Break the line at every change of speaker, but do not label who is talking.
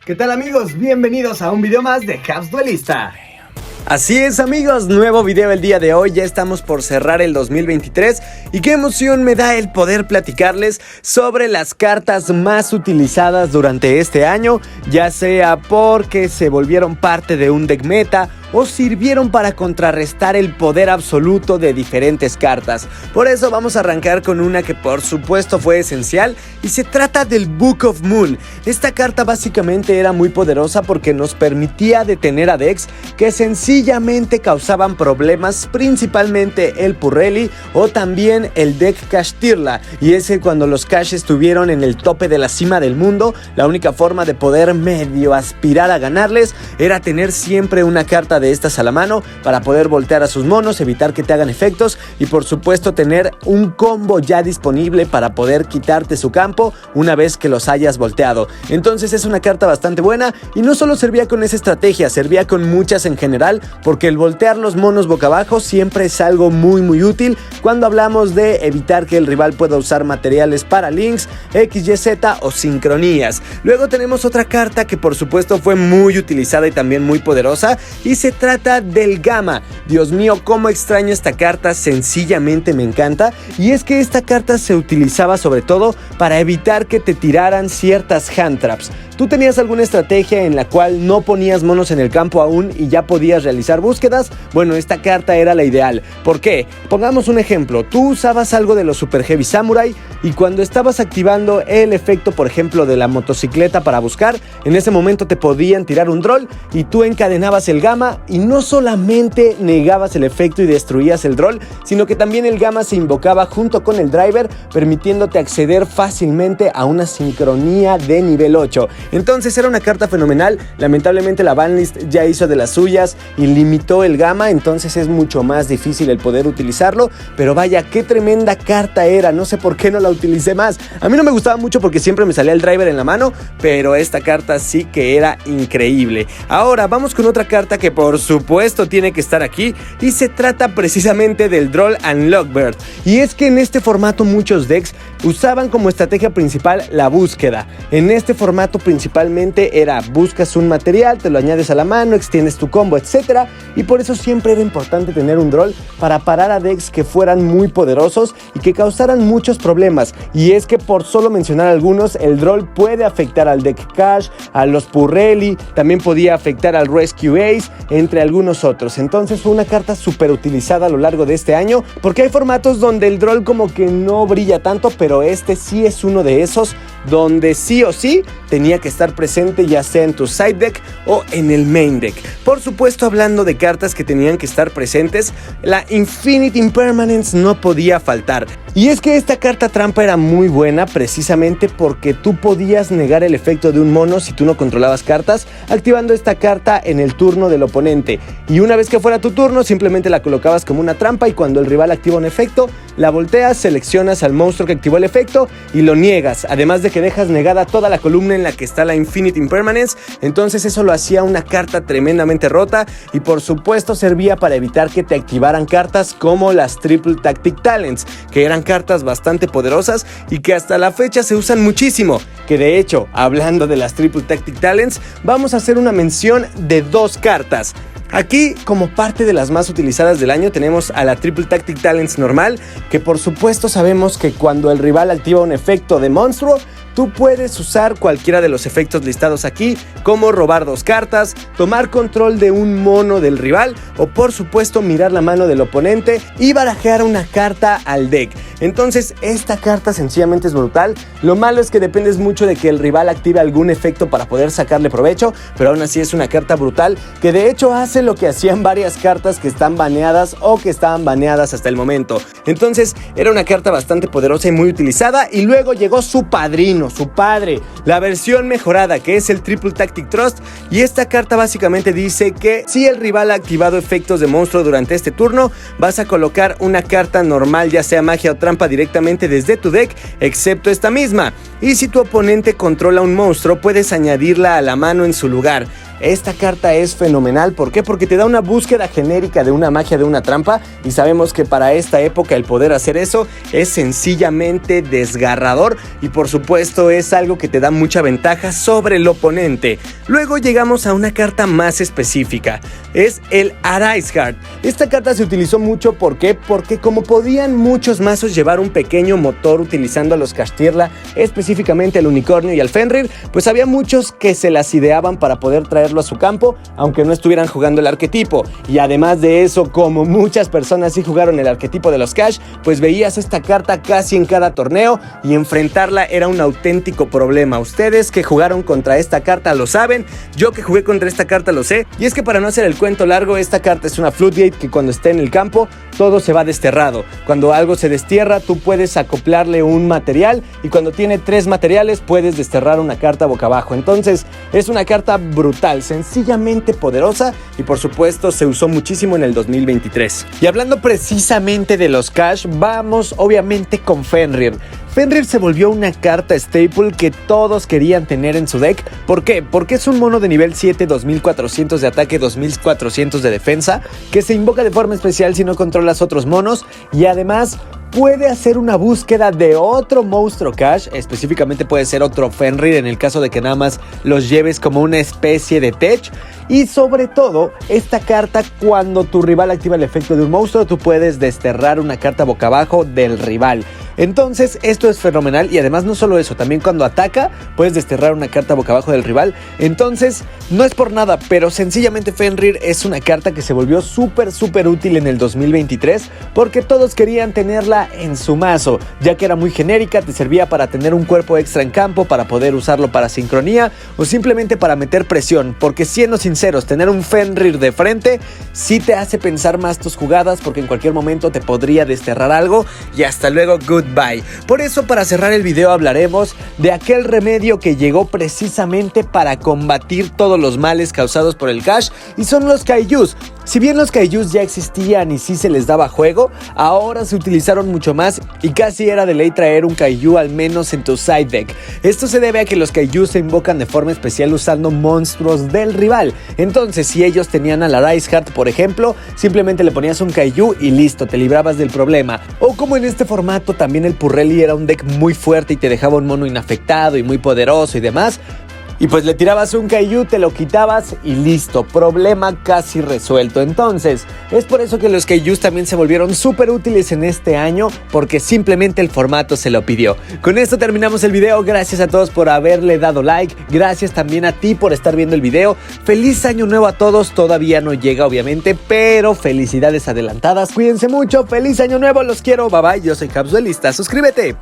¿Qué tal amigos? Bienvenidos a un video más de Habs Duelista.
Así es amigos, nuevo video el día de hoy, ya estamos por cerrar el 2023 y qué emoción me da el poder platicarles sobre las cartas más utilizadas durante este año, ya sea porque se volvieron parte de un deck meta o sirvieron para contrarrestar el poder absoluto de diferentes cartas. Por eso vamos a arrancar con una que por supuesto fue esencial y se trata del Book of Moon. Esta carta básicamente era muy poderosa porque nos permitía detener a decks que sencillamente causaban problemas, principalmente el Purrely o también el deck Kashtira. Y es que cuando los Cash estuvieron en el tope de la cima del mundo, la única forma de poder medio aspirar a ganarles era tener siempre una carta de estas a la mano para poder voltear a sus monos, evitar que te hagan efectos y por supuesto tener un combo ya disponible para poder quitarte su campo una vez que los hayas volteado. Entonces es una carta bastante buena y no solo servía con esa estrategia, servía con muchas en general, porque el voltear los monos boca abajo siempre es algo muy útil cuando hablamos de evitar que el rival pueda usar materiales para links, XYZ o sincronías. Luego tenemos otra carta que por supuesto fue muy utilizada y también muy poderosa y se trata del Gamma. Dios mío, cómo extraño esta carta, sencillamente me encanta. Y es que esta carta se utilizaba sobre todo para evitar que te tiraran ciertas hand traps. ¿Tú tenías alguna estrategia en la cual no ponías monos en el campo aún y ya podías realizar búsquedas? Bueno, esta carta era la ideal. ¿Por qué? Pongamos un ejemplo. Tú usabas algo de los Super Heavy Samurai y cuando estabas activando el efecto, por ejemplo, de la motocicleta para buscar, en ese momento te podían tirar un droll y tú encadenabas el Gamma y no solamente negabas el efecto y destruías el droll, sino que también el Gamma se invocaba junto con el driver, permitiéndote acceder fácilmente a una sincronía de nivel 8. Entonces era una carta fenomenal. Lamentablemente la banlist ya hizo de las suyas y limitó el Gamma, entonces es mucho más difícil el poder utilizarlo, pero vaya, qué tremenda carta era, no sé por qué no la utilicé más. A mí no me gustaba mucho porque siempre me salía el driver en la mano, pero esta carta sí que era increíble. Ahora vamos con otra carta que por supuesto tiene que estar aquí y se trata precisamente del Droll Unlockbird. Y es que en este formato muchos decks usaban como estrategia principal la búsqueda. En este formato principalmente era buscas un material, te lo añades a la mano, extiendes tu combo, etc. Y por eso siempre era importante tener un Droll para parar a decks que fueran muy poderosos y que causaran muchos problemas. Y es que por solo mencionar algunos, el Droll puede afectar al deck Cash, a los Purrely, también podía afectar al Rescue Ace, entre algunos otros. Entonces fue una carta súper utilizada a lo largo de este año, porque hay formatos donde el Droll como que no brilla tanto, pero este sí es uno de esos donde sí o sí tenía que estar presente, ya sea en tu side deck o en el main deck. Por supuesto, hablando de cartas que tenían que estar presentes, la Infinite Impermanence no podía faltar. Y es que esta carta trampa era muy buena precisamente porque tú podías negar el efecto de un mono si tú no controlabas cartas, activando esta carta en el turno del oponente. Y una vez que fuera tu turno, simplemente la colocabas como una trampa y cuando el rival activa un efecto, la volteas, seleccionas al monstruo que activó el efecto y lo niegas. Además de que dejas negada toda la columna en la que está la Infinite Impermanence, entonces eso lo hacía una carta tremendamente rota y por supuesto servía para evitar que te activaran cartas como las Triple Tactic Talents, que eran cartas bastante poderosas y que hasta la fecha se usan muchísimo. Que de hecho, hablando de las Triple Tactic Talents, vamos a hacer una mención de dos cartas. Aquí, como parte de las más utilizadas del año, tenemos a la Triple Tactic Talents normal, que por supuesto sabemos que cuando el rival activa un efecto de monstruo, tú puedes usar cualquiera de los efectos listados aquí, como robar dos cartas, tomar control de un mono del rival o por supuesto mirar la mano del oponente y barajear una carta al deck. Entonces esta carta sencillamente es brutal. Lo malo es que dependes mucho de que el rival active algún efecto para poder sacarle provecho, pero aún así es una carta brutal que de hecho hace lo que hacían varias cartas que están baneadas o que estaban baneadas hasta el momento. Entonces era una carta bastante poderosa y muy utilizada y luego llegó su padrino, su padre, la versión mejorada que es el Triple Tactic Trust, y esta carta básicamente dice que si el rival ha activado efectos de monstruo durante este turno, vas a colocar una carta normal, ya sea magia o trampa, directamente desde tu deck, excepto esta misma, y si tu oponente controla un monstruo, puedes añadirla a la mano en su lugar. Esta carta es fenomenal. ¿Por qué? Porque te da una búsqueda genérica de una magia, de una trampa, y sabemos que para esta época el poder hacer eso es sencillamente desgarrador, y por supuesto esto es algo que te da mucha ventaja sobre el oponente. Luego llegamos a una carta más específica, es el Arise Heart. Esta carta se utilizó mucho, ¿por qué? Porque como podían muchos mazos llevar un pequeño motor utilizando a los Kashtira, específicamente al Unicornio y al Fenrir, pues había muchos que se las ideaban para poder traerlo a su campo, aunque no estuvieran jugando el arquetipo. Y además de eso, como muchas personas sí jugaron el arquetipo de los Cash, pues veías esta carta casi en cada torneo y enfrentarla era un auténtico problema. Ustedes que jugaron contra esta carta lo saben, yo que jugué contra esta carta lo sé. Y es que para no hacer el cuento largo, esta carta es una Floodgate que cuando esté en el campo todo se va desterrado. Cuando algo se destierra, tú puedes acoplarle un material y cuando tiene 3 materiales puedes desterrar una carta boca abajo. Entonces es una carta brutal, sencillamente poderosa, y por supuesto se usó muchísimo en el 2023. Y hablando precisamente de los Cash, vamos obviamente con Fenrir. Fenrir se volvió una carta staple que todos querían tener en su deck. ¿Por qué? Porque es un mono de nivel 7, 2400 de ataque, 2400 de defensa, que se invoca de forma especial si no controlas otros monos, y además puede hacer una búsqueda de otro monstruo Cash, específicamente puede ser otro Fenrir en el caso de que nada más los lleves como una especie de tech. Y sobre todo, esta carta, cuando tu rival activa el efecto de un monstruo, tú puedes desterrar una carta boca abajo del rival. Entonces esto es fenomenal, y además no solo eso, también cuando ataca puedes desterrar una carta boca abajo del rival. Entonces no es por nada, pero sencillamente Fenrir es una carta que se volvió súper útil en el 2023 porque todos querían tenerla en su mazo, ya que era muy genérica, te servía para tener un cuerpo extra en campo, para poder usarlo para sincronía o simplemente para meter presión, porque siendo sinceros, tener un Fenrir de frente sí te hace pensar más tus jugadas, porque en cualquier momento te podría desterrar algo y hasta luego, goodbye. Por eso, para cerrar el video, hablaremos de aquel remedio que llegó precisamente para combatir todos los males causados por el Cash, y son los Kaijus. Si bien los Kaijus ya existían y sí se les daba juego, ahora se utilizaron mucho más y casi era de ley traer un Kaiju al menos en tu side deck. Esto se debe a que los Kaijus se invocan de forma especial usando monstruos del rival. Entonces, si ellos tenían a la Arise Heart, por ejemplo, simplemente le ponías un Kaiju y listo, te librabas del problema. O como en este formato también el Purrely era un deck muy fuerte y te dejaba un mono inafectado y muy poderoso y demás, y pues le tirabas un Kaiju, te lo quitabas y listo, problema casi resuelto. Entonces, es por eso que los Kaijus también se volvieron súper útiles en este año, porque simplemente el formato se lo pidió. Con esto terminamos el video, gracias a todos por haberle dado like, gracias también a ti por estar viendo el video. Feliz año nuevo a todos, todavía no llega obviamente, pero felicidades adelantadas. Cuídense mucho, feliz año nuevo, los quiero, bye bye, yo soy Caps Duelista, suscríbete.